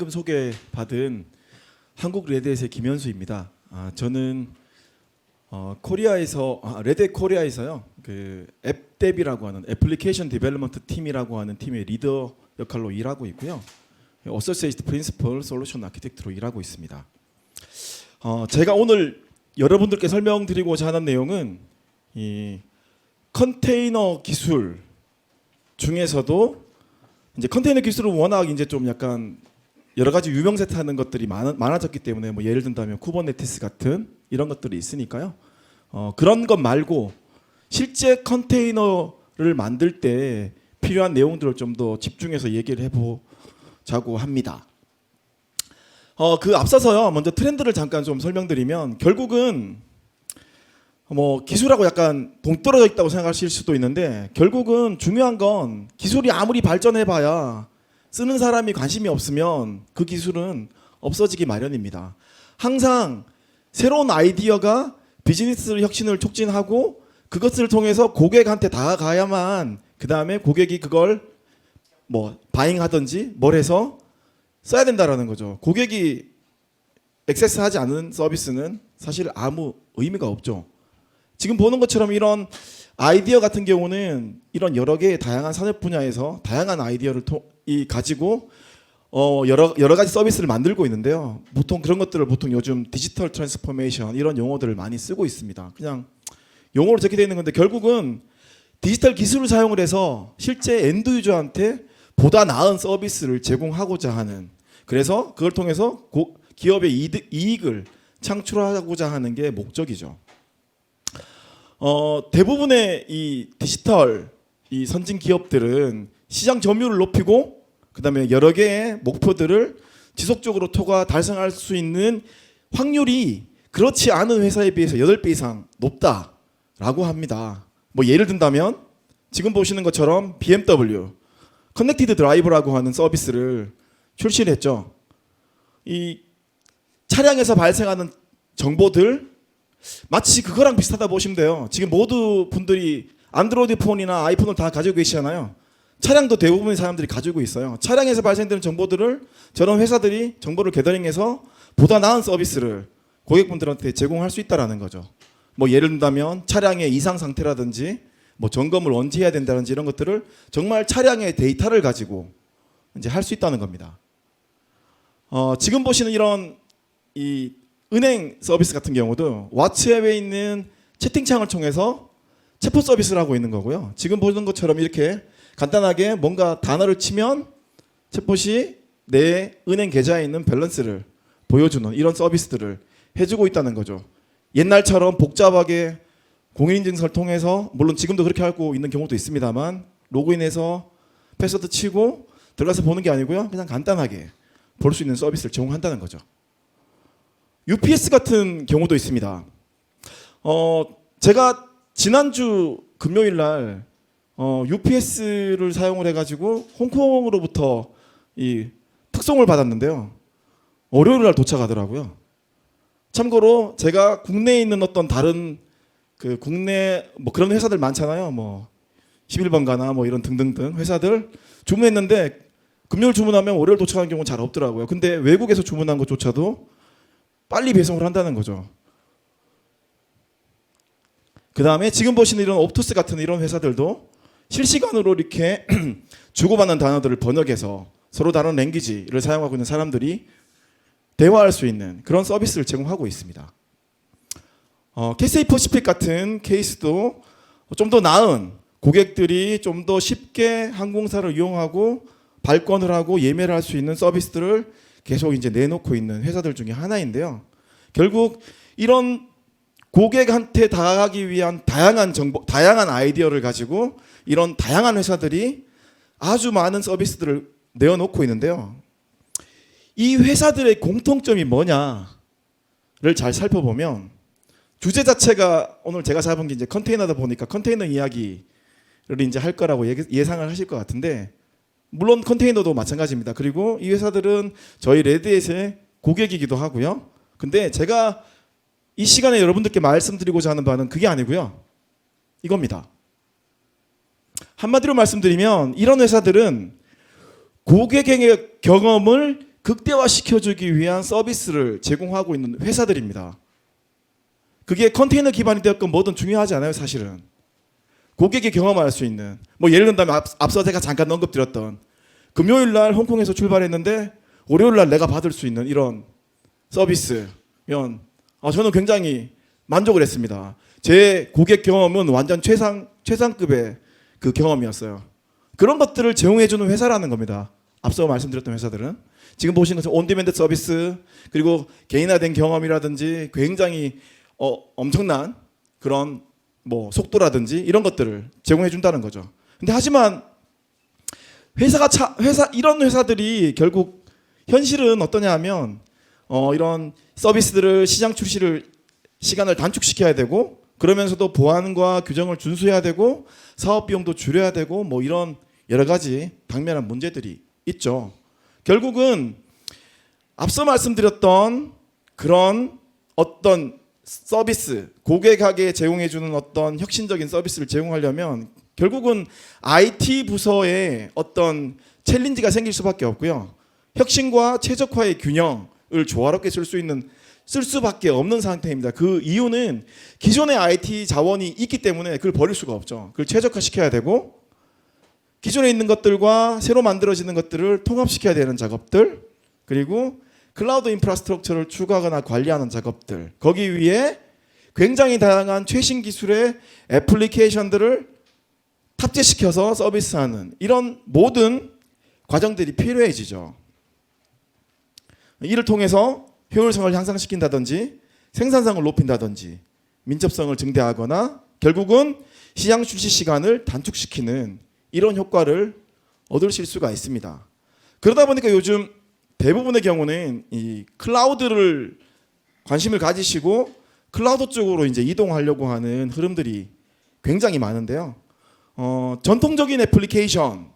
방금 소개받은 한국 레드햇의 김현수입니다. 저는 코리아에서 레드 코리아에서요 그 앱데비라고 하는 애플리케이션 디벨롭먼트 팀이라고 하는 팀의 리더 역할로 일하고 있고요. 어소시에이트 프린시플 솔루션 아키텍트로 일하고 있습니다. 제가 오늘 여러분들께 설명드리고자 하는 내용은 이 컨테이너 기술 중에서도 이제 컨테이너 기술은 워낙 이제 좀 약간 여러 가지 유명세타는 것들이 많아졌기 때문에 뭐 예를 든다면 쿠버네티스 같은 이런 것들이 있으니까요. 그런 것 말고 실제 컨테이너를 만들 때 필요한 내용들을 좀 더 집중해서 얘기를 해보자고 합니다. 그 앞서서요 먼저 트렌드를 잠깐 좀 설명드리면 결국은 뭐 기술하고 약간 동떨어져 있다고 생각하실 수도 있는데 결국은 중요한 건 기술이 아무리 발전해봐야 쓰는 사람이 관심이 없으면 그 기술은 없어지기 마련입니다. 항상 새로운 아이디어가 비즈니스 혁신을 촉진하고 그것을 통해서 고객한테 다가가야만 그 다음에 고객이 그걸 뭐 바잉하든지 뭘 해서 써야 된다라는 거죠. 고객이 액세스하지 않은 서비스는 사실 아무 의미가 없죠. 지금 보는 것처럼 이런 아이디어 같은 경우는 이런 여러 개의 다양한 산업 분야에서 다양한 아이디어를 가지고 여러 가지 서비스를 만들고 있는데요. 보통 그런 것들을 요즘 디지털 트랜스포메이션 이런 용어들을 많이 쓰고 있습니다. 그냥 용어로 적혀져 있는 건데 결국은 디지털 기술을 사용을 해서 실제 엔드 유저한테 보다 나은 서비스를 제공하고자 하는, 그래서 그걸 통해서 기업의 이익을 창출하고자 하는 게 목적이죠. 대부분의 이 디지털 이 선진 기업들은 시장 점유율을 높이고 그다음에 여러 개의 목표들을 지속적으로 달성할 수 있는 확률이 그렇지 않은 회사에 비해서 8배 이상 높다라고 합니다. 뭐 예를 든다면 지금 보시는 것처럼 BMW 커넥티드 드라이브라고 하는 서비스를 출시를 했죠. 이 차량에서 발생하는 정보들 마치 그거랑 비슷하다 보시면 돼요. 지금 모두 분들이 안드로이드 폰이나 아이폰을 다 가지고 계시잖아요. 차량도 대부분의 사람들이 가지고 있어요. 차량에서 발생되는 정보들을 저런 회사들이 정보를 게더링해서 보다 나은 서비스를 고객분들한테 제공할 수 있다라는 거죠. 뭐 예를 든다면 차량의 이상 상태라든지 뭐 점검을 언제 해야 된다든지 이런 것들을 정말 차량의 데이터를 가지고 이제 할 수 있다는 겁니다. 지금 보시는 이런 이 은행 서비스 같은 경우도 왓츠앱에 있는 채팅창을 통해서 체포 서비스를 하고 있는 거고요. 지금 보는 것처럼 이렇게 간단하게 뭔가 단어를 치면 챗봇이 내 은행 계좌에 있는 밸런스를 보여주는 이런 서비스들을 해주고 있다는 거죠. 옛날처럼 복잡하게 공인인증서를 통해서, 물론 지금도 그렇게 하고 있는 경우도 있습니다만 로그인해서 패스워드 치고 들어가서 보는 게 아니고요. 그냥 간단하게 볼 수 있는 서비스를 제공한다는 거죠. UPS 같은 경우도 있습니다. 제가 지난주 금요일 날 UPS를 사용을 해가지고 홍콩으로부터 이 특송을 받았는데요. 월요일 날 도착하더라고요. 참고로 제가 국내에 있는 어떤 다른 그 국내 뭐 그런 회사들 많잖아요. 뭐 11번가나 뭐 이런 등등등 회사들 주문했는데 금요일 주문하면 월요일 도착하는 경우는 잘 없더라고요. 근데 외국에서 주문한 것조차도 빨리 배송을 한다는 거죠. 그 다음에 지금 보시는 이런 옵투스 같은 이런 회사들도 실시간으로 이렇게 주고받는 단어들을 번역해서 서로 다른 랭귀지를 사용하고 있는 사람들이 대화할 수 있는 그런 서비스를 제공하고 있습니다. 캐세이 퍼시픽 같은 케이스도 좀 더 나은, 고객들이 좀 더 쉽게 항공사를 이용하고 발권을 하고 예매를 할 수 있는 서비스들을 계속 이제 내놓고 있는 회사들 중에 하나인데요. 결국 이런 고객한테 다가가기 위한 다양한 정보, 다양한 아이디어를 가지고 이런 다양한 회사들이 아주 많은 서비스들을 내어놓고 있는데요. 이 회사들의 공통점이 뭐냐를 잘 살펴보면 주제 자체가 오늘 제가 잡은 게 이제 컨테이너다 보니까 컨테이너 이야기를 이제 할 거라고 예상을 하실 것 같은데 물론 컨테이너도 마찬가지입니다. 그리고 이 회사들은 저희 레드햇의 고객이기도 하고요. 근데 제가 이 시간에 여러분들께 말씀드리고자 하는 바는 그게 아니고요. 이겁니다. 한마디로 말씀드리면 이런 회사들은 고객의 경험을 극대화시켜주기 위한 서비스를 제공하고 있는 회사들입니다. 그게 컨테이너 기반이 되었건 뭐든 중요하지 않아요, 사실은. 고객이 경험할 수 있는, 뭐 예를 든다면 앞서 제가 잠깐 언급드렸던 금요일 날 홍콩에서 출발했는데 월요일 날 내가 받을 수 있는 이런 서비스면 저는 굉장히 만족을 했습니다. 제 고객 경험은 완전 최상급의 그 경험이었어요. 그런 것들을 제공해주는 회사라는 겁니다. 앞서 말씀드렸던 회사들은 지금 보시는 것처럼 온디맨드 서비스, 그리고 개인화된 경험이라든지 굉장히 엄청난 그런 뭐 속도라든지 이런 것들을 제공해 준다는 거죠. 근데 하지만 이런 회사들이 결국 현실은 어떠냐 하면 이런 서비스들을 시장 출시를 시간을 단축시켜야 되고, 그러면서도 보안과 규정을 준수해야 되고, 사업 비용도 줄여야 되고, 뭐 이런 여러 가지 당면한 문제들이 있죠. 결국은 앞서 말씀드렸던 그런 어떤 서비스, 고객에게 제공해주는 어떤 혁신적인 서비스를 제공하려면 결국은 IT 부서에 어떤 챌린지가 생길 수밖에 없고요. 혁신과 최적화의 균형을 조화롭게 쓸 수밖에 없는 상태입니다. 그 이유는 기존의 IT 자원이 있기 때문에 그걸 버릴 수가 없죠. 그걸 최적화시켜야 되고, 기존에 있는 것들과 새로 만들어지는 것들을 통합시켜야 되는 작업들, 그리고 클라우드 인프라스트럭처를 추가하거나 관리하는 작업들, 거기 위에 굉장히 다양한 최신 기술의 애플리케이션들을 탑재시켜서 서비스하는 이런 모든 과정들이 필요해지죠. 이를 통해서 효율성을 향상시킨다든지 생산성을 높인다든지 민첩성을 증대하거나 결국은 시장 출시 시간을 단축시키는 이런 효과를 얻으실 수가 있습니다. 그러다 보니까 요즘 대부분의 경우는 이 클라우드를 관심을 가지시고 클라우드 쪽으로 이제 이동하려고 하는 흐름들이 굉장히 많은데요. 전통적인 애플리케이션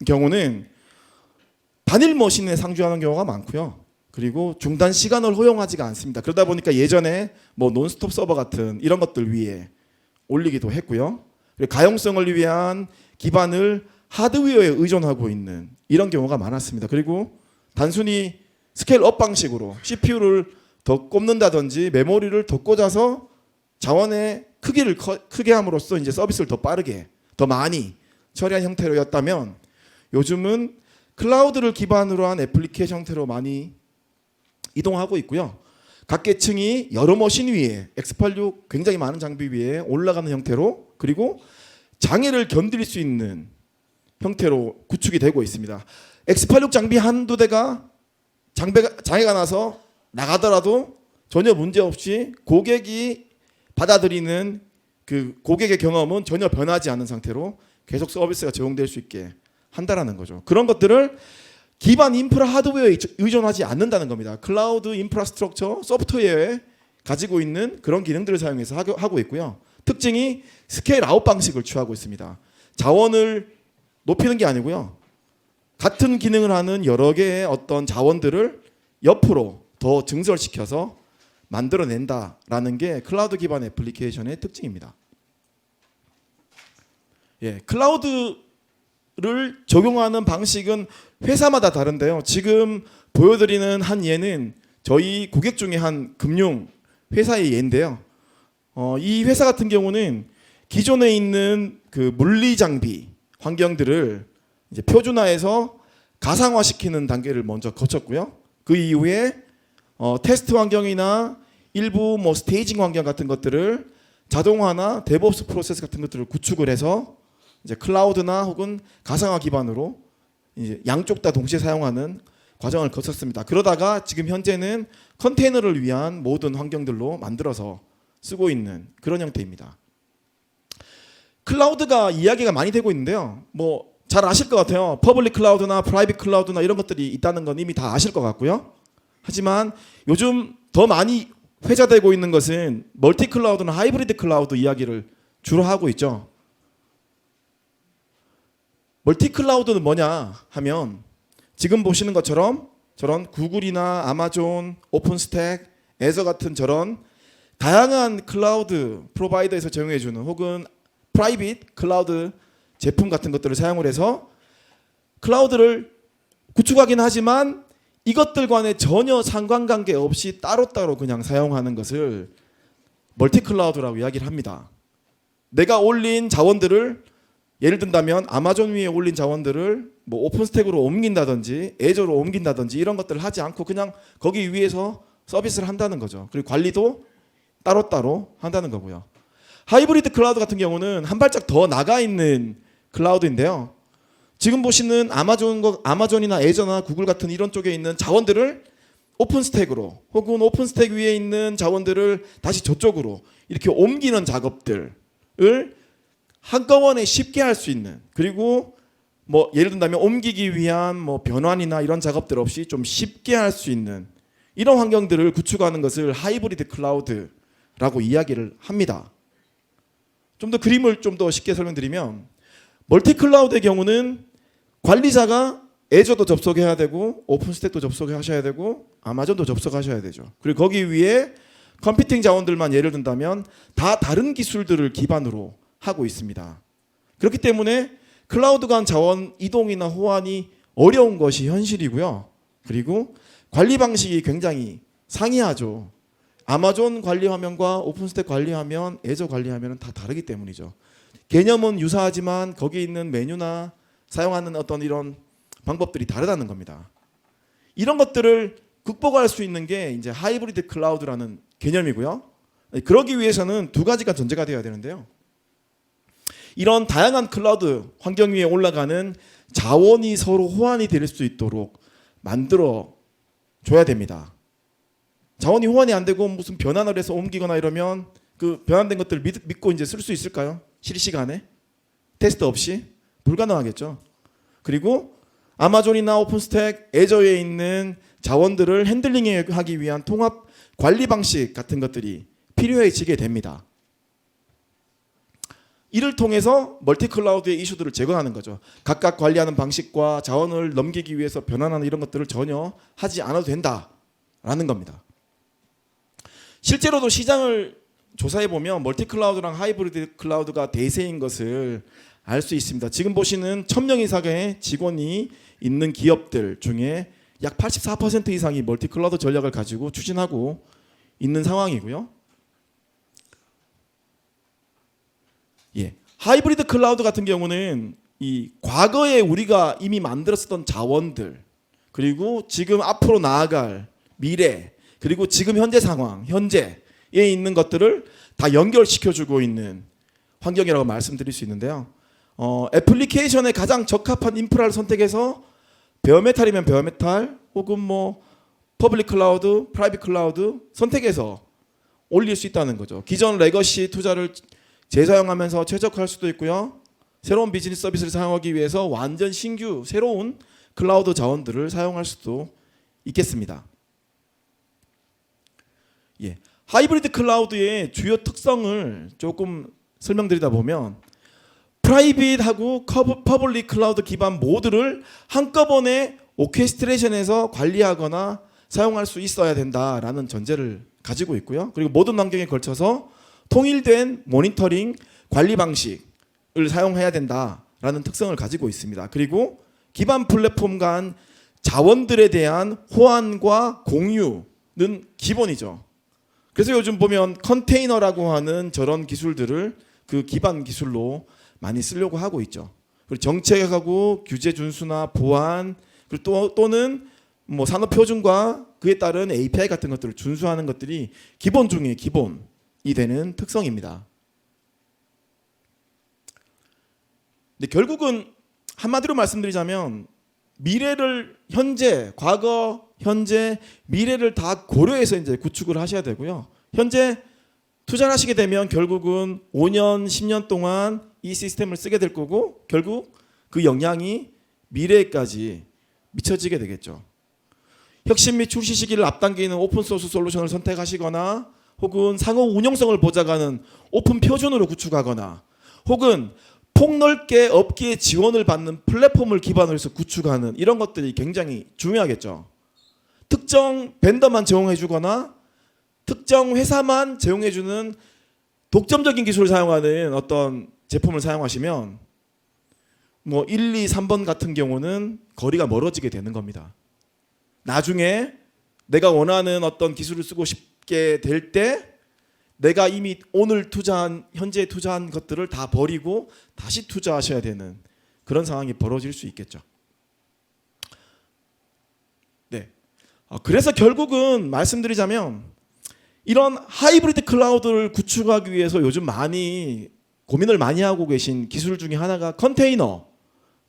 경우는 단일 머신에 상주하는 경우가 많고요. 그리고 중단 시간을 허용하지가 않습니다. 그러다 보니까 예전에 뭐 논스톱 서버 같은 이런 것들 위에 올리기도 했고요. 그리고 가용성을 위한 기반을 하드웨어에 의존하고 있는 이런 경우가 많았습니다. 그리고 단순히 스케일업 방식으로 CPU를 더 꼽는다든지 메모리를 더 꽂아서 자원의 크기를 크게 함으로써 이제 서비스를 더 빠르게 더 많이 처리한 형태로였다면, 요즘은 클라우드를 기반으로 한 애플리케이션 형태로 많이 이동하고 있고요. 각 계층이 여러 머신 위에 X86 굉장히 많은 장비 위에 올라가는 형태로, 그리고 장애를 견딜 수 있는 형태로 구축이 되고 있습니다. X86 장비 한두 대가 장애가 나서 나가더라도 전혀 문제 없이 고객이 받아들이는 그 고객의 경험은 전혀 변하지 않은 상태로 계속 서비스가 제공될 수 있게 한다라는 거죠. 그런 것들을 기반 인프라 하드웨어에 의존하지 않는다는 겁니다. 클라우드 인프라스트럭처 소프트웨어에 가지고 있는 그런 기능들을 사용해서 하고 있고요. 특징이 스케일 아웃 방식을 취하고 있습니다. 자원을 높이는 게 아니고요. 같은 기능을 하는 여러 개의 어떤 자원들을 옆으로 더 증설시켜서 만들어낸다라는 게 클라우드 기반 애플리케이션의 특징입니다. 클라우드를 적용하는 방식은 회사마다 다른데요. 지금 보여드리는 한 예는 저희 고객 중에 한 금융 회사의 예인데요. 이 회사 같은 경우는 기존에 있는 그 물리 장비 환경들을 이제 표준화해서 가상화시키는 단계를 먼저 거쳤고요. 그 이후에 테스트 환경이나 일부 뭐 스테이징 환경 같은 것들을 자동화나 데브옵스 프로세스 같은 것들을 구축을 해서 이제 클라우드나 혹은 가상화 기반으로 이제 양쪽 다 동시에 사용하는 과정을 거쳤습니다. 그러다가 지금 현재는 컨테이너를 위한 모든 환경들로 만들어서 쓰고 있는 그런 형태입니다. 클라우드가 이야기가 많이 되고 있는데요. 뭐 잘 아실 것 같아요. 퍼블릭 클라우드나 프라이빗 클라우드나 이런 것들이 있다는 건 이미 다 아실 것 같고요. 하지만 요즘 더 많이 회자되고 있는 것은 멀티 클라우드나 하이브리드 클라우드 이야기를 주로 하고 있죠. 멀티 클라우드는 뭐냐 하면 지금 보시는 것처럼 저런 구글이나 아마존, 오픈스택, 애저 같은 저런 다양한 클라우드 프로바이더에서 제공해주는 혹은 프라이빗 클라우드 제품 같은 것들을 사용을 해서 클라우드를 구축하긴 하지만 이것들과는 전혀 상관관계 없이 따로따로 그냥 사용하는 것을 멀티클라우드라고 이야기를 합니다. 내가 올린 자원들을 예를 든다면 아마존 위에 올린 자원들을 뭐 오픈스택으로 옮긴다든지 애저로 옮긴다든지 이런 것들을 하지 않고 그냥 거기 위에서 서비스를 한다는 거죠. 그리고 관리도 따로따로 한다는 거고요. 하이브리드 클라우드 같은 경우는 한 발짝 더 나가 있는 클라우드인데요. 지금 보시는 아마존이나 애저나 구글 같은 이런 쪽에 있는 자원들을 오픈스택으로 혹은 오픈스택 위에 있는 자원들을 다시 저쪽으로 이렇게 옮기는 작업들을 한꺼번에 쉽게 할 수 있는, 그리고 뭐 예를 든다면 옮기기 위한 뭐 변환이나 이런 작업들 없이 좀 쉽게 할 수 있는 이런 환경들을 구축하는 것을 하이브리드 클라우드라고 이야기를 합니다. 좀 더 그림을 좀 더 쉽게 설명드리면 멀티 클라우드의 경우는 관리자가 애저도 접속해야 되고 오픈스택도 접속하셔야 되고 아마존도 접속하셔야 되죠. 그리고 거기 위에 컴퓨팅 자원들만 예를 든다면 다 다른 기술들을 기반으로 하고 있습니다. 그렇기 때문에 클라우드 간 자원 이동이나 호환이 어려운 것이 현실이고요. 그리고 관리 방식이 굉장히 상이하죠. 아마존 관리 화면과 오픈스택 관리 화면, 애저 관리 화면은 다 다르기 때문이죠. 개념은 유사하지만 거기에 있는 메뉴나 사용하는 어떤 이런 방법들이 다르다는 겁니다. 이런 것들을 극복할 수 있는 게 이제 하이브리드 클라우드라는 개념이고요. 그러기 위해서는 두 가지가 전제가 되어야 되는데요. 이런 다양한 클라우드 환경 위에 올라가는 자원이 서로 호환이 될 수 있도록 만들어 줘야 됩니다. 자원이 호환이 안 되고 무슨 변환을 해서 옮기거나 이러면 그 변환된 것들을 믿고 이제 쓸 수 있을까요? 실시간에? 테스트 없이? 불가능하겠죠. 그리고 아마존이나 오픈스택, 애저에 있는 자원들을 핸들링하기 위한 통합 관리 방식 같은 것들이 필요해지게 됩니다. 이를 통해서 멀티클라우드의 이슈들을 제거하는 거죠. 각각 관리하는 방식과 자원을 넘기기 위해서 변환하는 이런 것들을 전혀 하지 않아도 된다라는 겁니다. 실제로도 시장을 조사해 보면 멀티클라우드랑 하이브리드 클라우드가 대세인 것을 알 수 있습니다. 지금 보시는 1000명 이상의 직원이 있는 기업들 중에 약 84% 이상이 멀티클라우드 전략을 가지고 추진하고 있는 상황이고요. 예, 하이브리드 클라우드 같은 경우는 이 과거에 우리가 이미 만들었었던 자원들, 그리고 지금 앞으로 나아갈 미래, 그리고 지금 현재 상황, 현재에 있는 것들을 다 연결시켜주고 있는 환경이라고 말씀드릴 수 있는데요. 애플리케이션에 가장 적합한 인프라를 선택해서 베어메탈이면 베어메탈, 혹은 뭐 퍼블릭 클라우드, 프라이빗 클라우드 선택해서 올릴 수 있다는 거죠. 기존 레거시 투자를 재사용하면서 최적화할 수도 있고요. 새로운 비즈니스 서비스를 사용하기 위해서 완전 신규 새로운 클라우드 자원들을 사용할 수도 있겠습니다. 예, 하이브리드 클라우드의 주요 특성을 조금 설명드리다 보면 프라이빗하고 퍼블릭 클라우드 기반 모두를 한꺼번에 오케스트레이션해서 관리하거나 사용할 수 있어야 된다라는 전제를 가지고 있고요. 그리고 모든 환경에 걸쳐서 통일된 모니터링 관리 방식을 사용해야 된다라는 특성을 가지고 있습니다. 그리고 기반 플랫폼 간 자원들에 대한 호환과 공유는 기본이죠. 그래서 요즘 보면 컨테이너라고 하는 저런 기술들을 그 기반 기술로 많이 쓰려고 하고 있죠. 그리고 정책하고 규제 준수나 보안, 그리고 또는 뭐 산업 표준과 그에 따른 API 같은 것들을 준수하는 것들이 기본 중에 기본이 되는 특성입니다. 근데 결국은 한마디로 말씀드리자면 미래를 현재, 과거, 현재, 미래를 다 고려해서 이제 구축을 하셔야 되고요. 현재 투자를 하시게 되면 결국은 5년, 10년 동안 이 시스템을 쓰게 될 거고 결국 그 영향이 미래까지 미쳐지게 되겠죠. 혁신 및 출시 시기를 앞당기는 오픈소스 솔루션을 선택하시거나 혹은 상호 운용성을 보장하는 오픈 표준으로 구축하거나 혹은 폭넓게 업계의 지원을 받는 플랫폼을 기반으로 해서 구축하는 이런 것들이 굉장히 중요하겠죠. 특정 벤더만 제공해 주거나 특정 회사만 제공해 주는 독점적인 기술을 사용하는 어떤 제품을 사용하시면 뭐 1, 2, 3번 같은 경우는 거리가 멀어지게 되는 겁니다. 나중에 내가 원하는 어떤 기술을 쓰고 싶게 될 때 내가 이미 오늘 현재 투자한 것들을 다 버리고 다시 투자하셔야 되는 그런 상황이 벌어질 수 있겠죠. 네. 그래서 결국은 말씀드리자면 이런 하이브리드 클라우드를 구축하기 위해서 요즘 많이 고민을 많이 하고 계신 기술 중에 하나가 컨테이너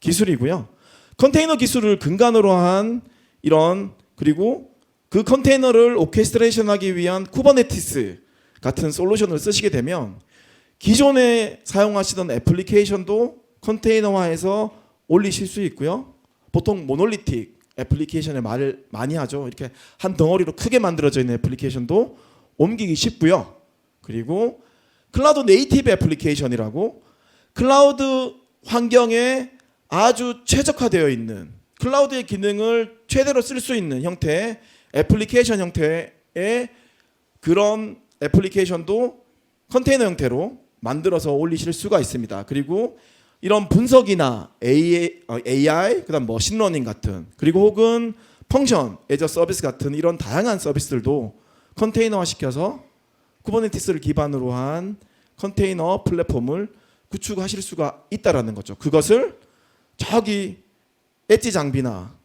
기술이고요. 컨테이너 기술을 근간으로 한 이런, 그리고 그 컨테이너를 오케스트레이션하기 위한 쿠버네티스 같은 솔루션을 쓰시게 되면 기존에 사용하시던 애플리케이션도 컨테이너화해서 올리실 수 있고요. 보통 모놀리틱 애플리케이션에 말을 많이 하죠. 이렇게 한 덩어리로 크게 만들어져 있는 애플리케이션도 옮기기 쉽고요. 그리고 클라우드 네이티브 애플리케이션이라고 클라우드 환경에 아주 최적화되어 있는, 클라우드의 기능을 최대로 쓸 수 있는 형태의 애플리케이션 형태의 그런 애플리케이션도 컨테이너 형태로 만들어서 올리실 수가 있습니다. 그리고 이런 분석이나 AI, 그다음 머신러닝 같은, 그리고 혹은 펑션, 애저 서비스 같은 이런 다양한 서비스들도 컨테이너화 시켜서 쿠버네티스를 기반으로 한 컨테이너 플랫폼을 구축하실 수가 있다라는 거죠. 그것을 저기 엣지 장비나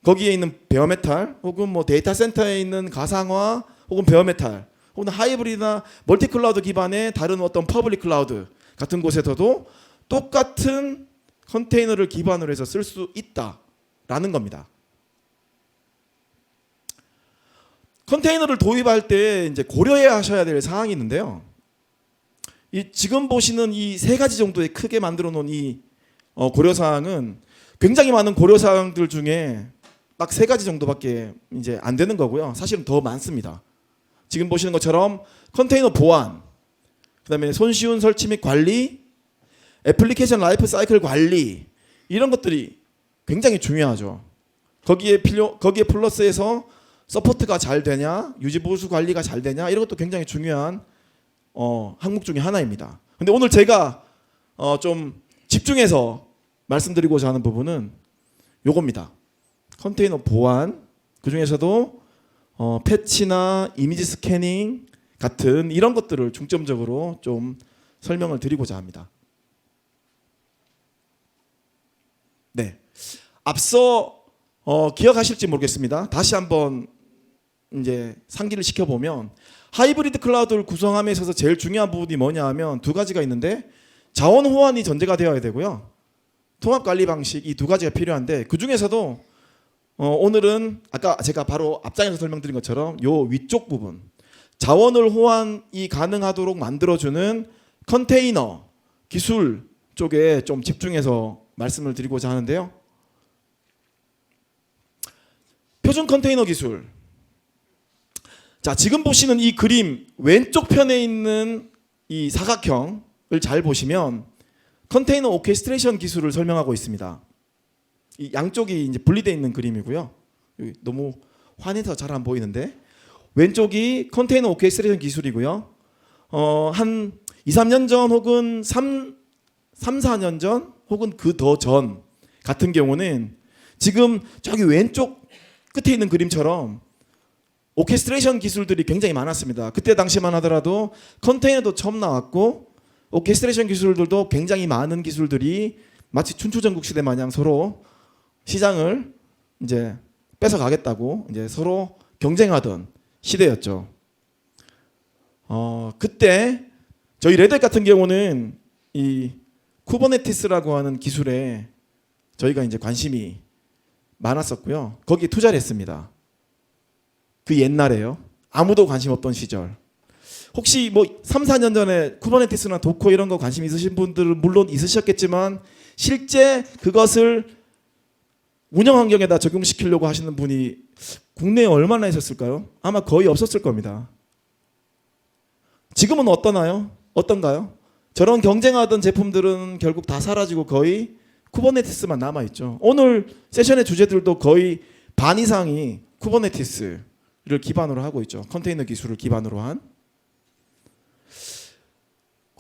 거기에 있는 베어메탈, 혹은 뭐 데이터 센터에 있는 가상화, 혹은 베어메탈, 혹은 하이브리드나 멀티클라우드 기반의 다른 어떤 퍼블릭 클라우드 같은 곳에서도 똑같은 컨테이너를 기반으로 해서 쓸 수 있다라는 겁니다. 컨테이너를 도입할 때 이제 고려해야 하셔야 될 사항이 있는데요. 이 지금 보시는 이 세 가지 정도의 크게 만들어 놓은 이 고려 사항은 굉장히 많은 고려 사항들 중에 딱 세 가지 정도밖에 이제 안 되는 거고요. 사실은 더 많습니다. 지금 보시는 것처럼 컨테이너 보안, 그다음에 손쉬운 설치 및 관리, 애플리케이션 라이프 사이클 관리, 이런 것들이 굉장히 중요하죠. 거기에 플러스해서 서포트가 잘 되냐, 유지 보수 관리가 잘 되냐, 이런 것도 굉장히 중요한 항목 중에 하나입니다. 근데 오늘 제가 좀 집중해서 말씀드리고자 하는 부분은 요겁니다. 컨테이너 보안, 그 중에서도 패치나 이미지 스캐닝 같은 이런 것들을 중점적으로 좀 설명을 드리고자 합니다. 네, 앞서 기억하실지 모르겠습니다. 다시 한번 이제 상기를 시켜보면 하이브리드 클라우드를 구성함에 있어서 제일 중요한 부분이 뭐냐 하면 두 가지가 있는데, 자원 호환이 전제가 되어야 되고요, 통합 관리 방식, 이 두 가지가 필요한데, 그 중에서도 오늘은 아까 제가 바로 앞장에서 설명드린 것처럼 요 위쪽 부분, 자원을 호환이 가능하도록 만들어주는 컨테이너 기술 쪽에 좀 집중해서 말씀을 드리고자 하는데요. 표준 컨테이너 기술. 자, 지금 보시는 이 그림 왼쪽 편에 있는 이 사각형을 잘 보시면 컨테이너 오케스트레이션 기술을 설명하고 있습니다. 이 양쪽이 이제 분리되어 있는 그림이고요. 여기 너무 환해서 잘 안 보이는데, 왼쪽이 컨테이너 오케스트레이션 기술이고요. 한 2, 3년 전 혹은 3, 4년 전 혹은 그 더 전 같은 경우는 지금 저기 왼쪽 끝에 있는 그림처럼 오케스트레이션 기술들이 굉장히 많았습니다. 그때 당시만 하더라도 컨테이너도 처음 나왔고 오케스트레이션 기술들도 굉장히 많은 기술들이 마치 춘추전국 시대 마냥 서로 시장을 이제 뺏어가겠다고 이제 서로 경쟁하던 시대였죠. 그때 저희 레드햇 같은 경우는 이 쿠버네티스라고 하는 기술에 저희가 이제 관심이 많았었고요. 거기에 투자를 했습니다. 그 옛날에요. 아무도 관심 없던 시절. 혹시 뭐 3, 4년 전에 쿠버네티스나 도커 이런 거 관심 있으신 분들은 물론 있으셨겠지만, 실제 그것을 운영 환경에다 적용시키려고 하시는 분이 국내에 얼마나 있었을까요? 아마 거의 없었을 겁니다. 지금은 어떤가요? 저런 경쟁하던 제품들은 결국 다 사라지고 거의 쿠버네티스만 남아있죠. 오늘 세션의 주제들도 거의 반 이상이 쿠버네티스를 기반으로 하고 있죠. 컨테이너 기술을 기반으로 한.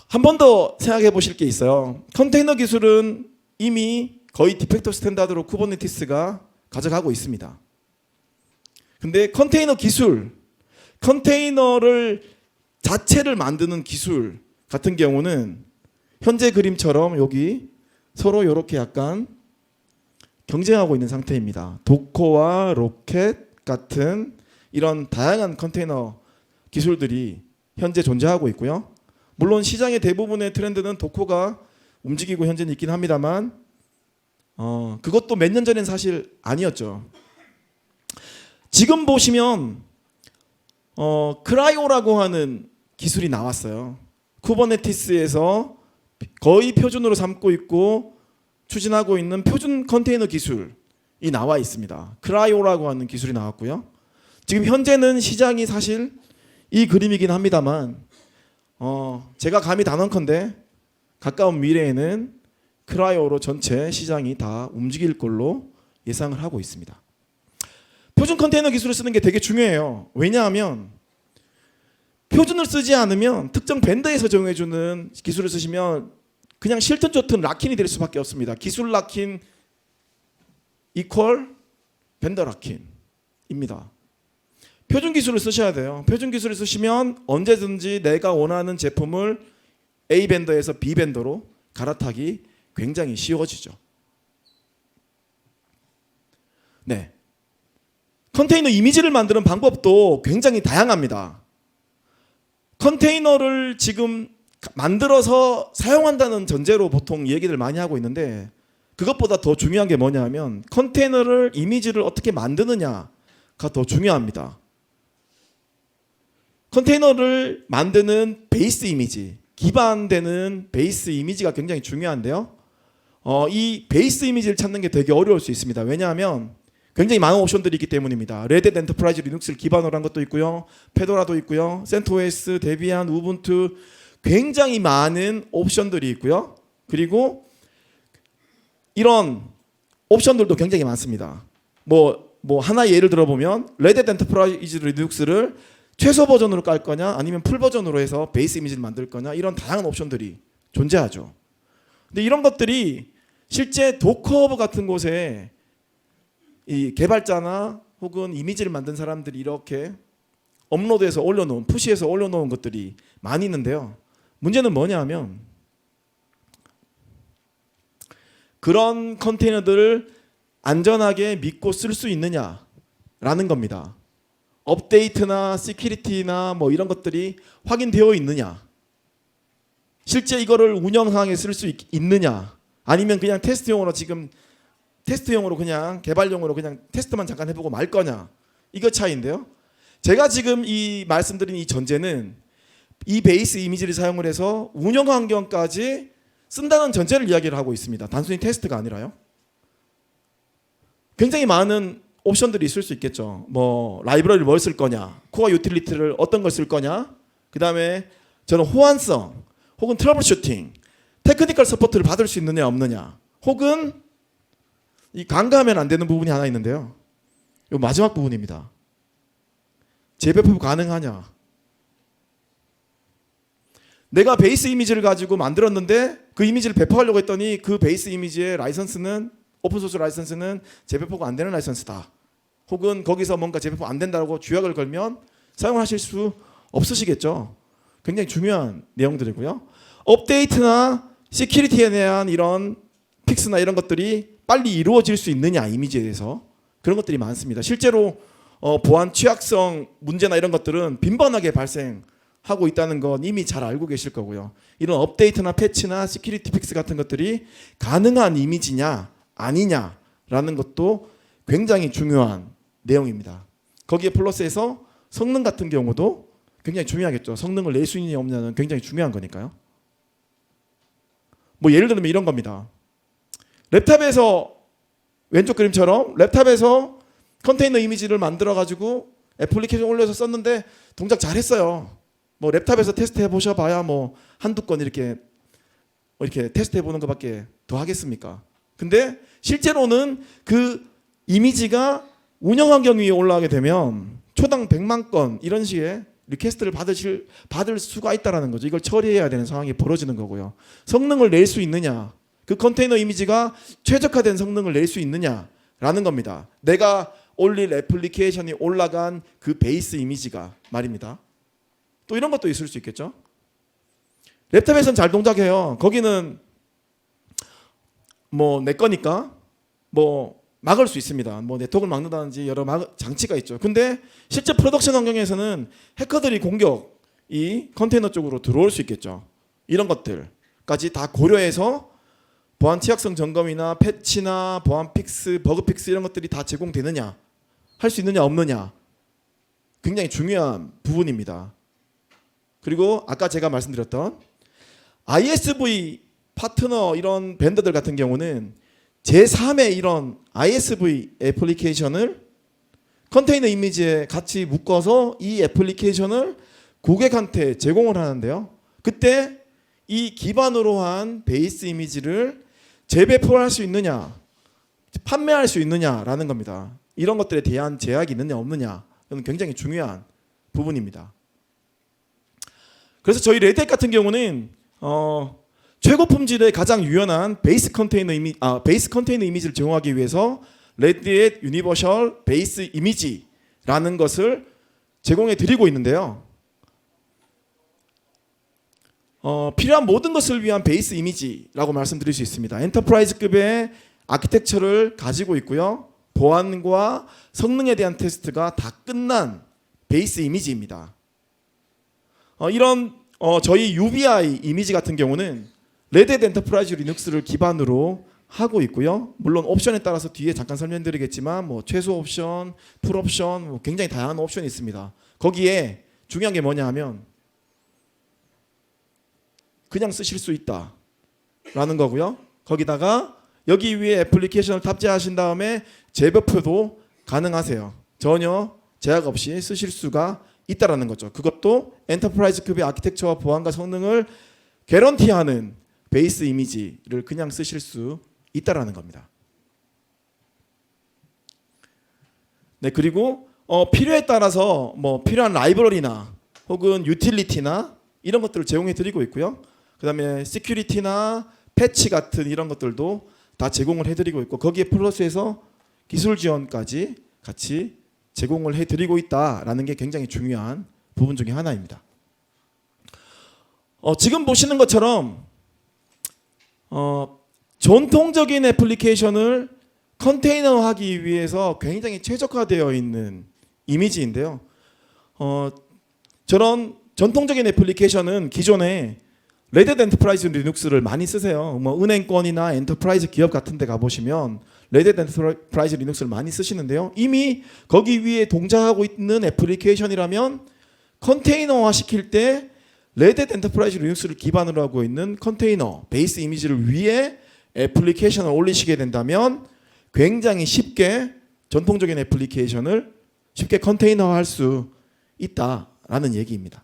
한 번 더 생각해 보실 게 있어요. 컨테이너 기술은 이미 거의 디팩토 스탠다드로 쿠버네티스가 가져가고 있습니다. 근데 컨테이너 기술, 컨테이너를 자체를 만드는 기술 같은 경우는 현재 그림처럼 여기 서로 이렇게 약간 경쟁하고 있는 상태입니다. 도커와 로켓 같은 이런 다양한 컨테이너 기술들이 현재 존재하고 있고요. 물론 시장의 대부분의 트렌드는 도커가 움직이고 현재는 있긴 합니다만 그것도 몇 년 전엔 사실 아니었죠. 지금 보시면 크라이오라고 하는 기술이 나왔어요. 쿠버네티스에서 거의 표준으로 삼고 있고 추진하고 있는 표준 컨테이너 기술이 나와 있습니다. 크라이오라고 하는 기술이 나왔고요. 지금 현재는 시장이 사실 이 그림이긴 합니다만 제가 감히 단언컨대 가까운 미래에는 크라이오로 전체 시장이 다 움직일 걸로 예상을 하고 있습니다. 표준 컨테이너 기술을 쓰는 게 되게 중요해요. 왜냐하면 표준을 쓰지 않으면 특정 벤더에서 정해주는 기술을 쓰시면 그냥 싫든 좋든 락인이 될 수밖에 없습니다. 기술 락인 이퀄 벤더 락인입니다. 표준 기술을 쓰셔야 돼요. 표준 기술을 쓰시면 언제든지 내가 원하는 제품을 A 벤더에서 B 벤더로 갈아타기 굉장히 쉬워지죠. 네. 컨테이너 이미지를 만드는 방법도 굉장히 다양합니다. 컨테이너를 지금 만들어서 사용한다는 전제로 보통 얘기를 많이 하고 있는데 그것보다 더 중요한 게 뭐냐면 컨테이너를 이미지를 어떻게 만드느냐가 더 중요합니다. 컨테이너를 만드는 베이스 이미지, 기반되는 베이스 이미지가 굉장히 중요한데요. 이 베이스 이미지를 찾는 게 되게 어려울 수 있습니다. 왜냐하면 굉장히 많은 옵션들이 있기 때문입니다. 레드 엔터프라이즈 리눅스를 기반으로 한 것도 있고요. 페도라도 있고요. 센토스, 데비안, 우분투 굉장히 많은 옵션들이 있고요. 그리고 이런 옵션들도 굉장히 많습니다. 뭐 하나 예를 들어보면 레드 엔터프라이즈 리눅스를 최소 버전으로 깔 거냐 아니면 풀 버전으로 해서 베이스 이미지를 만들 거냐 이런 다양한 옵션들이 존재하죠. 근데 이런 것들이 실제 도커 같은 곳에 이 개발자나 혹은 이미지를 만든 사람들이 이렇게 업로드해서 올려놓은, 푸시해서 올려놓은 것들이 많이 있는데요. 문제는 뭐냐 하면 그런 컨테이너들을 안전하게 믿고 쓸 수 있느냐라는 겁니다. 업데이트나 시큐리티나 뭐 이런 것들이 확인되어 있느냐, 실제 이거를 운영 상황에 쓸 수 있느냐, 아니면 그냥 테스트용으로 지금 테스트용으로 그냥 개발용으로 그냥 테스트만 잠깐 해보고 말 거냐, 이거 차이인데요. 제가 지금 이 말씀드린 이 전제는 이 베이스 이미지를 사용을 해서 운영 환경까지 쓴다는 전제를 이야기를 하고 있습니다. 단순히 테스트가 아니라요. 굉장히 많은 옵션들이 있을 수 있겠죠. 뭐 라이브러리를 뭘 쓸 거냐, 코어 유틸리티를 어떤 걸 쓸 거냐, 그 다음에 저는 호환성 혹은 트러블 슈팅, 테크니컬 서포트를 받을 수 있느냐 없느냐, 혹은 이 간과하면 안 되는 부분이 하나 있는데요. 이 마지막 부분입니다. 재배포 가능하냐. 내가 베이스 이미지를 가지고 만들었는데 그 이미지를 배포하려고 했더니 그 베이스 이미지의 라이선스는 오픈소스 라이선스는 재배포가 안 되는 라이선스다. 혹은 거기서 뭔가 재배포 안 된다고 주약을 걸면 사용하실 수 없으시겠죠. 굉장히 중요한 내용들이고요. 업데이트나 시큐리티에 대한 이런 픽스나 이런 것들이 빨리 이루어질 수 있느냐, 이미지에 대해서 그런 것들이 많습니다. 실제로 보안 취약성 문제나 이런 것들은 빈번하게 발생하고 있다는 건 이미 잘 알고 계실 거고요. 이런 업데이트나 패치나 시큐리티 픽스 같은 것들이 가능한 이미지냐 아니냐라는 것도 굉장히 중요한 내용입니다. 거기에 플러스해서 성능 같은 경우도 굉장히 중요하겠죠. 성능을 낼 수 있느냐 없느냐는 굉장히 중요한 거니까요. 뭐 예를 들면 이런 겁니다. 랩탑에서 왼쪽 그림처럼 랩탑에서 컨테이너 이미지를 만들어 가지고 애플리케이션 올려서 썼는데 동작 잘했어요. 뭐 랩탑에서 테스트 해보셔 봐야 뭐 한두 건 이렇게 테스트 해보는 것밖에 더 하겠습니까? 근데 실제로는 그 이미지가 운영 환경 위에 올라가게 되면 초당 100만 건 이런 식의 리퀘스트를 받을 수가 있다는 거죠. 이걸 처리해야 되는 상황이 벌어지는 거고요. 성능을 낼 수 있느냐, 그 컨테이너 이미지가 최적화된 성능을 낼 수 있느냐라는 겁니다. 내가 올릴 애플리케이션이 올라간 그 베이스 이미지가 말입니다. 또 이런 것도 있을 수 있겠죠. 랩탑에서는 잘 동작해요. 거기는 뭐 내 거니까 뭐 막을 수 있습니다. 뭐 네트워크를 막는다든지 여러 장치가 있죠. 근데 실제 프로덕션 환경에서는 해커들이 공격이 컨테이너 쪽으로 들어올 수 있겠죠. 이런 것들까지 다 고려해서 보안 취약성 점검이나 패치나 보안 픽스, 버그 픽스 이런 것들이 다 제공되느냐, 할 수 있느냐 없느냐 굉장히 중요한 부분입니다. 그리고 아까 제가 말씀드렸던 ISV 파트너 이런 벤더들 같은 경우는 제3의 이런 ISV 애플리케이션을 컨테이너 이미지에 같이 묶어서 이 애플리케이션을 고객한테 제공을 하는데요. 그때 이 기반으로 한 베이스 이미지를 재배포할 수 있느냐, 판매할 수 있느냐라는 겁니다. 이런 것들에 대한 제약이 있느냐 없느냐 이건 굉장히 중요한 부분입니다. 그래서 저희 레드햇 같은 경우는 최고 품질의 가장 유연한 베이스 컨테이너 이미지를 제공하기 위해서 레드햇 유니버셜 베이스 이미지라는 것을 제공해 드리고 있는데요. 필요한 모든 것을 위한 베이스 이미지라고 말씀드릴 수 있습니다. 엔터프라이즈급의 아키텍처를 가지고 있고요. 보안과 성능에 대한 테스트가 다 끝난 베이스 이미지입니다. 이런 저희 UBI 이미지 같은 경우는 레드햇 엔터프라이즈 리눅스를 기반으로 하고 있고요. 물론 옵션에 따라서 뒤에 잠깐 설명드리겠지만 뭐 최소 옵션, 풀 옵션 뭐 굉장히 다양한 옵션이 있습니다. 거기에 중요한 게 뭐냐 하면 그냥 쓰실 수 있다라는 거고요. 거기다가 여기 위에 애플리케이션을 탑재하신 다음에 재배포도 가능하세요. 전혀 제약 없이 쓰실 수가 있다라는 거죠. 그것도 엔터프라이즈급의 아키텍처와 보안과 성능을 개런티하는 베이스 이미지를 그냥 쓰실 수 있다라는 겁니다. 네, 그리고 필요에 따라서 뭐 필요한 라이브러리나 혹은 유틸리티나 이런 것들을 제공해 드리고 있고요. 그다음에 시큐리티나 패치 같은 이런 것들도 다 제공을 해드리고 있고 거기에 플러스해서 기술 지원까지 같이 제공을 해드리고 있다라는 게 굉장히 중요한 부분 중에 하나입니다. 지금 보시는 것처럼 전통적인 애플리케이션을 컨테이너화하기 위해서 굉장히 최적화되어 있는 이미지인데요. 저런 전통적인 애플리케이션은 기존에 레드햇 엔터프라이즈 리눅스를 많이 쓰세요. 뭐 은행권이나 엔터프라이즈 기업 같은 데 가보시면 레드햇 엔터프라이즈 리눅스를 많이 쓰시는데요. 이미 거기 위에 동작하고 있는 애플리케이션이라면 컨테이너화 시킬 때 레드햇 엔터프라이즈 리눅스를 기반으로 하고 있는 컨테이너 베이스 이미지를 위에 애플리케이션을 올리시게 된다면 굉장히 쉽게 전통적인 애플리케이션을 쉽게 컨테이너화할 수 있다라는 얘기입니다.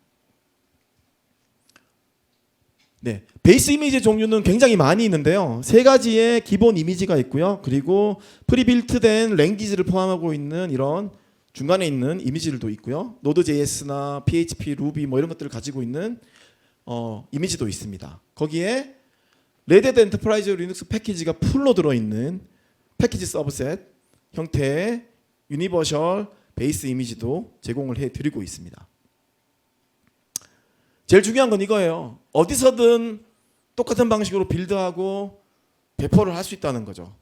네, 베이스 이미지 종류는 굉장히 많이 있는데요. 세 가지의 기본 이미지가 있고요. 그리고 프리빌트된 랭귀지를 포함하고 있는 이런 중간에 있는 이미지들도 있고요. Node.js나 PHP, Ruby 뭐 이런 것들을 가지고 있는 이미지도 있습니다. 거기에 레드햇 엔터프라이즈 리눅스 패키지가 풀로 들어있는 패키지 서브셋 형태의 유니버셜 베이스 이미지도 제공을 해드리고 있습니다. 제일 중요한 건 이거예요. 어디서든 똑같은 방식으로 빌드하고 배포를 할 수 있다는 거죠.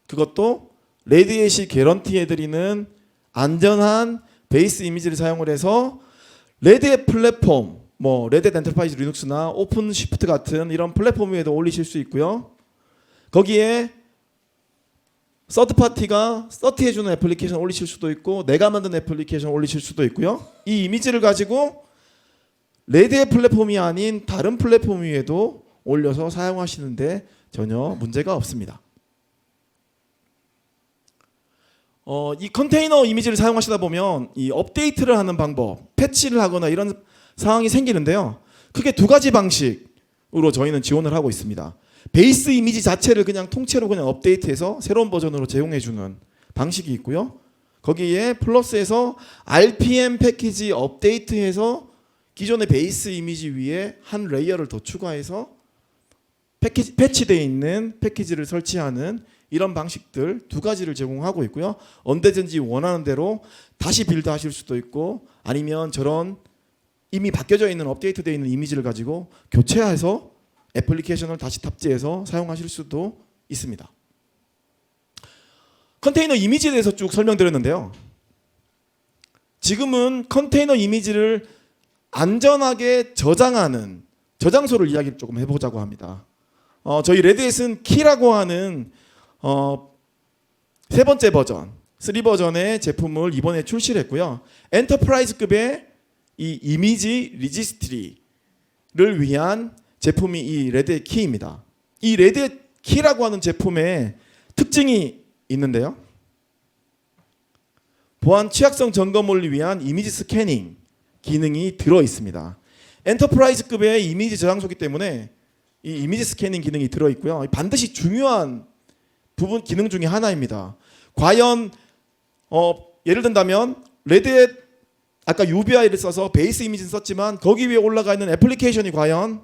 그것도 레드햇이 개런티해드리는 안전한 베이스 이미지를 사용을 해서 레드햇 플랫폼, 뭐 레드햇 엔터프라이즈 리눅스나 오픈시프트 같은 이런 플랫폼 위에도 올리실 수 있고요. 거기에 서드파티가 서티해주는 애플리케이션 올리실 수도 있고 내가 만든 애플리케이션 올리실 수도 있고요. 이 이미지를 가지고 레드햇 플랫폼이 아닌 다른 플랫폼 위에도 올려서 사용하시는데 전혀 문제가 없습니다. 이 컨테이너 이미지를 사용하시다 보면 이 업데이트를 하는 방법, 패치를 하거나 이런 상황이 생기는데요. 크게 두 가지 방식으로 저희는 지원을 하고 있습니다. 베이스 이미지 자체를 그냥 통째로 그냥 업데이트해서 새로운 버전으로 제공해주는 방식이 있고요. 거기에 플러스해서 RPM 패키지 업데이트해서 기존의 베이스 이미지 위에 한 레이어를 더 추가해서 패치되어 있는 패키지를 설치하는 이런 방식들 두 가지를 제공하고 있고요. 언제든지 원하는 대로 다시 빌드하실 수도 있고 아니면 저런 이미 바뀌어져 있는 업데이트되어 있는 이미지를 가지고 교체해서 애플리케이션을 다시 탑재해서 사용하실 수도 있습니다. 컨테이너 이미지에 대해서 쭉 설명드렸는데요. 지금은 컨테이너 이미지를 안전하게 저장하는 저장소를 이야기를 조금 해보자고 합니다. 저희 레드햇은 키라고 하는 세 번째 버전, 3버전의 제품을 이번에 출시를 했고요. 엔터프라이즈급의 이 이미지 리지스트리를 위한 제품이 이 레드햇 키입니다. 이 레드햇 키라고 하는 제품의 특징이 있는데요. 보안 취약성 점검을 위한 이미지 스캐닝 기능이 들어 있습니다. 엔터프라이즈급의 이미지 저장소이기 때문에 이 이미지 스캐닝 기능이 들어 있고요. 반드시 중요한 부분 기능 중에 하나입니다. 과연 예를 든다면 레드햇 아까 UBI를 써서 베이스 이미지는 썼지만 거기 위에 올라가 있는 애플리케이션이 과연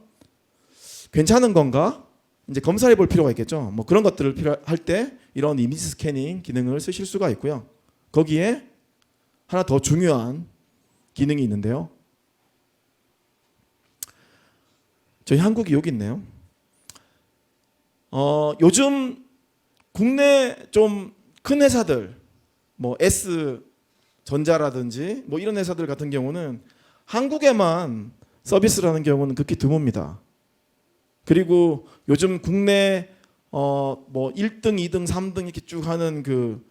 괜찮은 건가? 이제 검사해 볼 필요가 있겠죠. 뭐 그런 것들을 필요할 때 이런 이미지 스캐닝 기능을 쓰실 수가 있고요. 거기에 하나 더 중요한 기능이 있는데요. 저희 한국이 여기 있네요. 요즘 국내 좀 큰 회사들, 뭐 S 전자라든지 뭐 이런 회사들 같은 경우는 한국에만 서비스를 하는 경우는 극히 드뭅니다. 그리고 요즘 국내 뭐 1등, 2등, 3등 이렇게 쭉 하는 그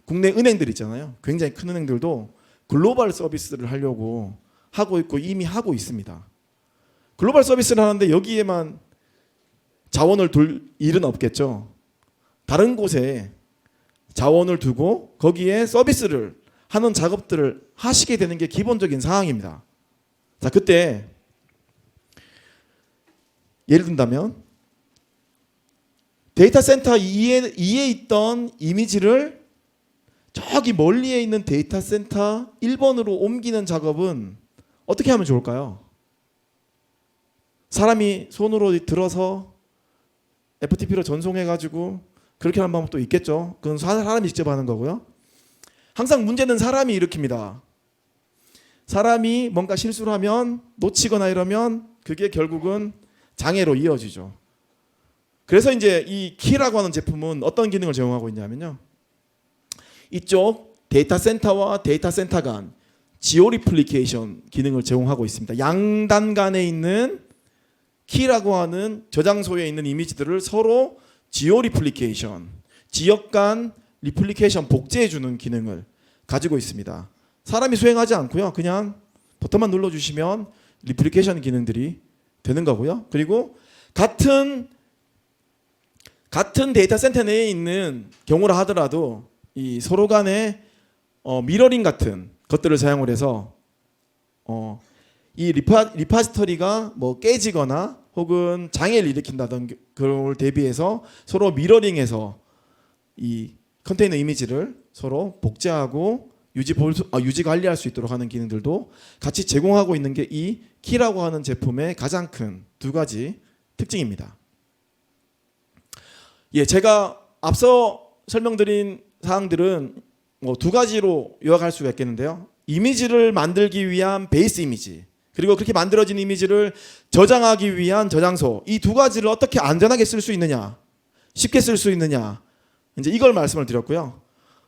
국내 은행들 있잖아요. 굉장히 큰 은행들도 글로벌 서비스를 하려고 하고 있고 이미 하고 있습니다. 글로벌 서비스를 하는데 여기에만 자원을 둘 일은 없겠죠. 다른 곳에 자원을 두고 거기에 서비스를 하는 작업들을 하시게 되는 게 기본적인 사항입니다. 자, 그때 예를 든다면 데이터 센터 2에 있던 이미지를 저기 멀리에 있는 데이터 센터 1번으로 옮기는 작업은 어떻게 하면 좋을까요? 사람이 손으로 들어서 FTP로 전송해가지고 그렇게 하는 방법도 있겠죠. 그건 사람이 직접 하는 거고요. 항상 문제는 사람이 일으킵니다. 사람이 뭔가 실수를 하면 놓치거나 이러면 그게 결국은 장애로 이어지죠. 그래서 이제 이 키라고 하는 제품은 어떤 기능을 제공하고 있냐면요. 이쪽 데이터 센터와 데이터 센터 간 지오 리플리케이션 기능을 제공하고 있습니다. 양단 간에 있는 키라고 하는 저장소에 있는 이미지들을 서로 지오 리플리케이션, 지역 간 리플리케이션 복제해주는 기능을 가지고 있습니다. 사람이 수행하지 않고요. 그냥 버튼만 눌러주시면 리플리케이션 기능들이 되는 거고요. 그리고 같은 데이터 센터 내에 있는 경우라 하더라도 이 서로 간의 미러링 같은 것들을 사용을 해서 이 리파지터리가 뭐 깨지거나 혹은 장애를 일으킨다던 그걸 대비해서 서로 미러링해서 이 컨테이너 이미지를 서로 복제하고 유지 관리할 수 있도록 하는 기능들도 같이 제공하고 있는 게 이 키라고 하는 제품의 가장 큰 두 가지 특징입니다. 예, 제가 앞서 설명드린 사항들은 뭐 두 가지로 요약할 수가 있겠는데요. 이미지를 만들기 위한 베이스 이미지, 그리고 그렇게 만들어진 이미지를 저장하기 위한 저장소, 이 두 가지를 어떻게 안전하게 쓸 수 있느냐, 쉽게 쓸 수 있느냐, 이제 이걸 말씀을 드렸고요.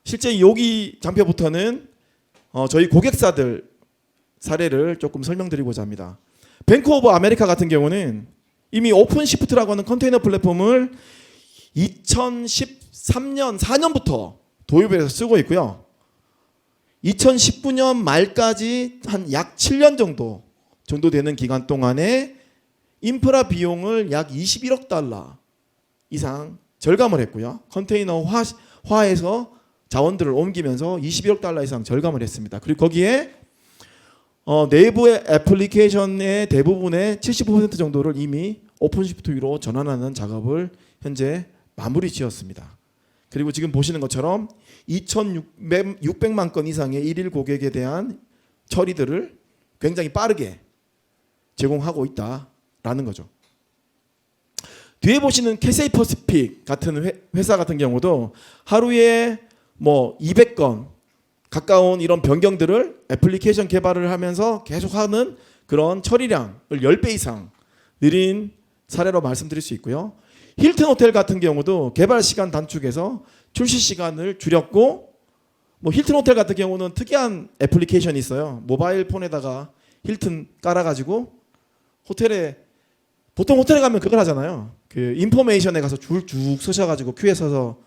실제 여기 장표부터는 저희 고객사들 사례를 조금 설명드리고자 합니다. 뱅크 오브 아메리카 같은 경우는 이미 오픈시프트라고 하는 컨테이너 플랫폼을 2013년 4년부터 도입을 해서 쓰고 있고요. 2019년 말까지 한 약 7년 정도 되는 기간 동안에 인프라 비용을 약 21억 달러 이상 절감을 했고요. 컨테이너화해서 자원들을 옮기면서 21억 달러 이상 절감을 했습니다. 그리고 거기에 내부의 애플리케이션의 대부분의 75% 정도를 이미 오픈시프트 위로 전환하는 작업을 현재 마무리 지었습니다. 그리고 지금 보시는 것처럼 2,600만 건 이상의 일일 고객에 대한 처리들을 굉장히 빠르게 제공하고 있다라는 거죠. 뒤에 보시는 캐세이 퍼시픽 같은 회사 같은 경우도 하루에 뭐 200건 가까운 이런 변경들을 애플리케이션 개발을 하면서 계속하는 그런 처리량을 10배 이상 늘린 사례로 말씀드릴 수 있고요. 힐튼 호텔 같은 경우도 개발 시간 단축해서 출시 시간을 줄였고, 뭐 힐튼 호텔 같은 경우는 특이한 애플리케이션이 있어요. 모바일 폰에다가 힐튼 깔아가지고 호텔에, 보통 호텔에 가면 그걸 하잖아요. 그 인포메이션에 가서 줄 쭉 서셔가지고 큐에 서서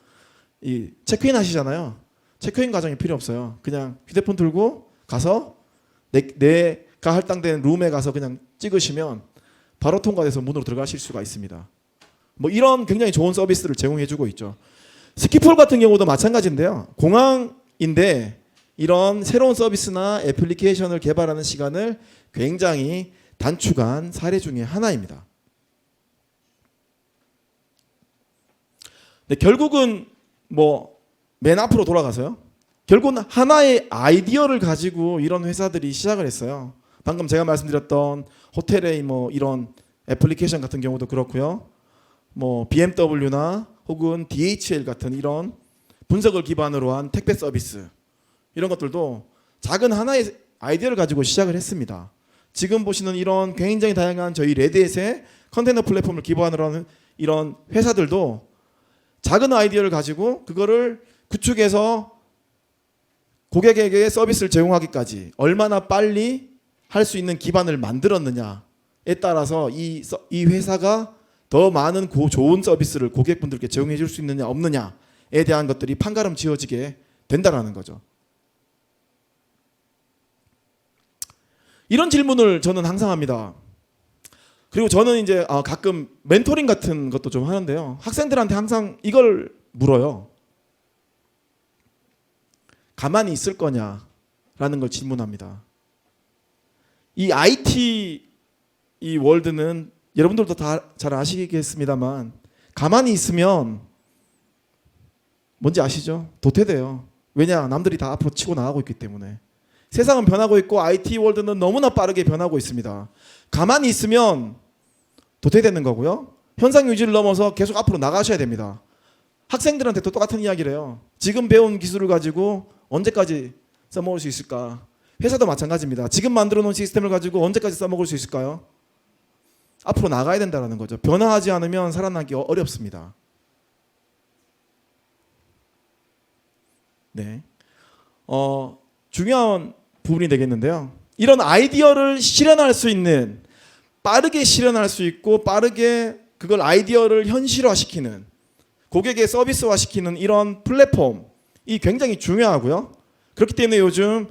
이 체크인 하시잖아요. 체크인 과정이 필요 없어요. 그냥 휴대폰 들고 가서 내가 할당된 룸에 가서 그냥 찍으시면 바로 통과돼서 문으로 들어가실 수가 있습니다. 뭐 이런 굉장히 좋은 서비스를 제공해주고 있죠. 스키폴 같은 경우도 마찬가지인데요. 공항인데 이런 새로운 서비스나 애플리케이션을 개발하는 시간을 굉장히 단축한 사례 중에 하나입니다. 근데 결국은 뭐 맨 앞으로 돌아가서요. 결국은 하나의 아이디어를 가지고 이런 회사들이 시작을 했어요. 방금 제가 말씀드렸던 호텔의 뭐 이런 애플리케이션 같은 경우도 그렇고요. 뭐 BMW나 혹은 DHL 같은 이런 분석을 기반으로 한 택배 서비스, 이런 것들도 작은 하나의 아이디어를 가지고 시작을 했습니다. 지금 보시는 이런 굉장히 다양한 저희 레드햇의 컨테이너 플랫폼을 기반으로 하는 이런 회사들도 작은 아이디어를 가지고 그거를 구축해서 고객에게 서비스를 제공하기까지 얼마나 빨리 할 수 있는 기반을 만들었느냐에 따라서 이 회사가 더 많은 좋은 서비스를 고객분들께 제공해 줄 수 있느냐 없느냐에 대한 것들이 판가름 지어지게 된다라는 거죠. 이런 질문을 저는 항상 합니다. 그리고 저는 이제 가끔 멘토링 같은 것도 좀 하는데요. 학생들한테 항상 이걸 물어요. 가만히 있을 거냐라는 걸 질문합니다. 이 IT 이 월드는 여러분들도 다 잘 아시겠습니다만 가만히 있으면 뭔지 아시죠? 도태돼요. 왜냐? 남들이 다 앞으로 치고 나가고 있기 때문에. 세상은 변하고 있고 IT 월드는 너무나 빠르게 변하고 있습니다. 가만히 있으면 도태되는 거고요. 현상 유지를 넘어서 계속 앞으로 나가셔야 됩니다. 학생들한테도 똑같은 이야기를 해요. 지금 배운 기술을 가지고 언제까지 써먹을 수 있을까? 회사도 마찬가지입니다. 지금 만들어 놓은 시스템을 가지고 언제까지 써먹을 수 있을까요? 앞으로 나가야 된다는 거죠. 변화하지 않으면 살아나기 어렵습니다. 네, 중요한 부분이 되겠는데요. 이런 아이디어를 실현할 수 있는, 빠르게 실현할 수 있고 빠르게 그걸 아이디어를 현실화시키는, 고객에 서비스화시키는 이런 플랫폼이 굉장히 중요하고요. 그렇기 때문에 요즘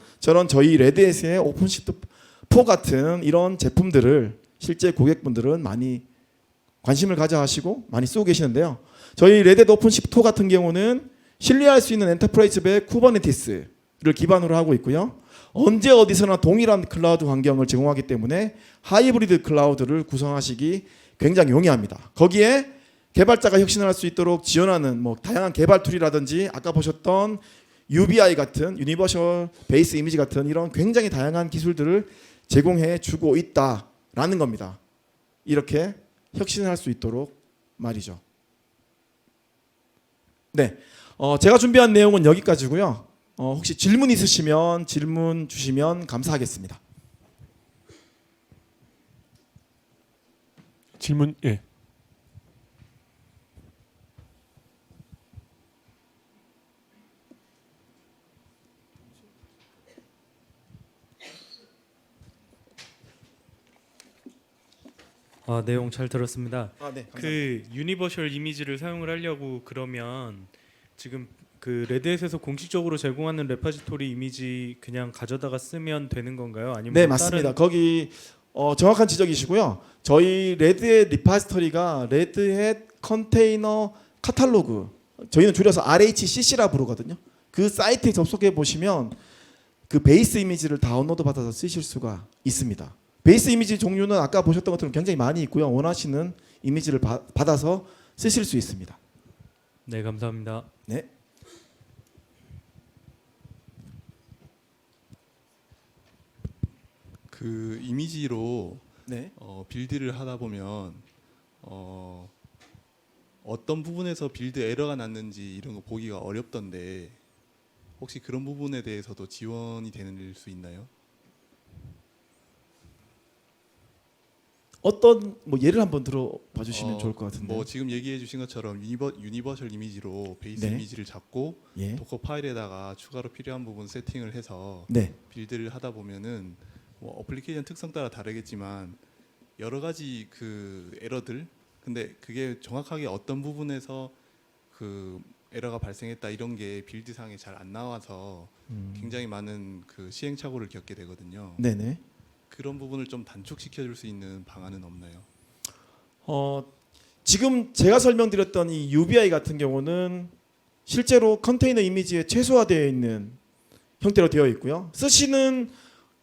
저희 레드햇의 오픈시프트 4 같은 이런 제품들을 실제 고객분들은 많이 관심을 가져 하시고 많이 쓰고 계시는데요. 저희 레드햇 오픈시프트 4 같은 경우는 신뢰할 수 있는 엔터프라이즈의 쿠버네티스를 기반으로 하고 있고요. 언제 어디서나 동일한 클라우드 환경을 제공하기 때문에 하이브리드 클라우드를 구성하시기 굉장히 용이합니다. 거기에 개발자가 혁신할 수 있도록 지원하는 뭐 다양한 개발 툴이라든지 아까 보셨던 UBI 같은 유니버셜 베이스 이미지 같은 이런 굉장히 다양한 기술들을 제공해 주고 있다라는 겁니다. 이렇게 혁신할 수 있도록 말이죠. 네, 제가 준비한 내용은 여기까지고요. 혹시 질문 있으시면 질문 주시면 감사하겠습니다. 질문, 예. 내용 잘 들었습니다. 네, 감사합니다. 그 유니버셜 이미지를 사용을 하려고 그러면 지금 그 레드햇에서 공식적으로 제공하는 레파지토리 이미지 그냥 가져다가 쓰면 되는 건가요? 아니면 네, 맞습니다. 거기 정확한 지적이시고요. 저희 레드햇 리파지토리가 레드햇 컨테이너 카탈로그, 저희는 줄여서 RHCC라 부르거든요. 그 사이트에 접속해 보시면 그 베이스 이미지를 다운로드 받아서 쓰실 수가 있습니다. 베이스 이미지 종류는 아까 보셨던 것처럼 굉장히 많이 있고요. 원하시는 이미지를 받아서 쓰실 수 있습니다. 네, 감사합니다. 네. 그 이미지로 네. 빌드를 하다 보면 어떤 부분에서 빌드 에러가 났는지 이런 거 보기가 어렵던데 혹시 그런 부분에 대해서도 지원이 되는 수 있나요? 어떤 뭐 예를 한번 들어봐 주시면 좋을 것 같은데. 뭐 지금 얘기해 주신 것처럼 유니버셜 이미지로 베이스 네. 이미지를 잡고 예. 도커 파일에다가 추가로 필요한 부분 세팅을 해서 네. 빌드를 하다 보면은 뭐 어플리케이션 특성 따라 다르겠지만 여러 가지 그 에러들, 근데 그게 정확하게 어떤 부분에서 그 에러가 발생했다 이런 게 빌드상에 잘 안 나와서 굉장히 많은 그 시행착오를 겪게 되거든요. 네네. 그런 부분을 좀 단축시켜 줄 수 있는 방안은 없나요? 지금 제가 설명드렸던 이 UBI 같은 경우는 실제로 컨테이너 이미지에 최소화되어 있는 형태로 되어 있고요. 쓰시는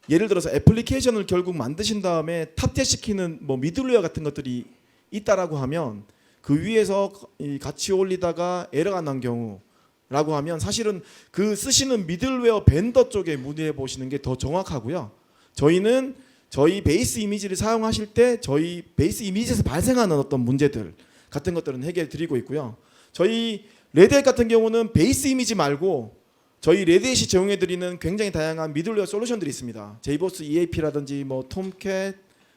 예를 들어서 애플리케이션을 결국 만드신 다음에 탑재시키는 뭐 미들웨어 같은 것들이 있다라고 하면 그 위에서 이 같이 올리다가 에러가 난 경우라고 하면 사실은 그 쓰시는 미들웨어 벤더 쪽에 문의해 보시는 게 더 정확하고요. 저희는 저희 베이스 이미지를 사용하실 때 저희 베이스 이미지에서 발생하는 어떤 문제들 같은 것들은 해결해 드리고 있고요. 저희 레드햇 같은 경우는 베이스 이미지 말고 저희 레드햇이 제공해 드리는 굉장히 다양한 미들웨어 솔루션들이 있습니다. 제이보스 EAP라든지 뭐 톰캣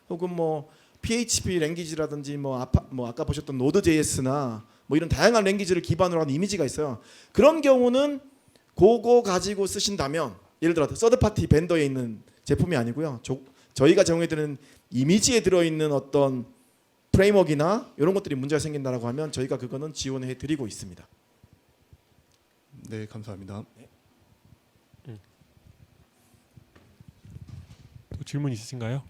혹은 뭐 PHP 랭귀지라든지 뭐 아까 보셨던 노드.js나 뭐 이런 다양한 랭귀지를 기반으로 한 이미지가 있어요. 그런 경우는 그거 가지고 쓰신다면 예를 들어 서드 파티 벤더에 있는 제품이 아니고요. 저희가 제공해드리는 이미지에 들어있는 어떤 프레임워크나 이런 것들이 문제가 생긴다라고 하면 저희가 그거는 지원해드리고 있습니다. 네, 감사합니다. 또 질문 있으신가요?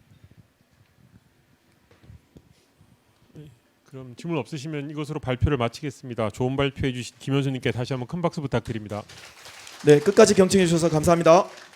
네, 그럼 질문 없으시면 이것으로 발표를 마치겠습니다. 좋은 발표해 주신 김현수님께 다시 한번 큰 박수 부탁드립니다. 네, 끝까지 경청해 주셔서 감사합니다.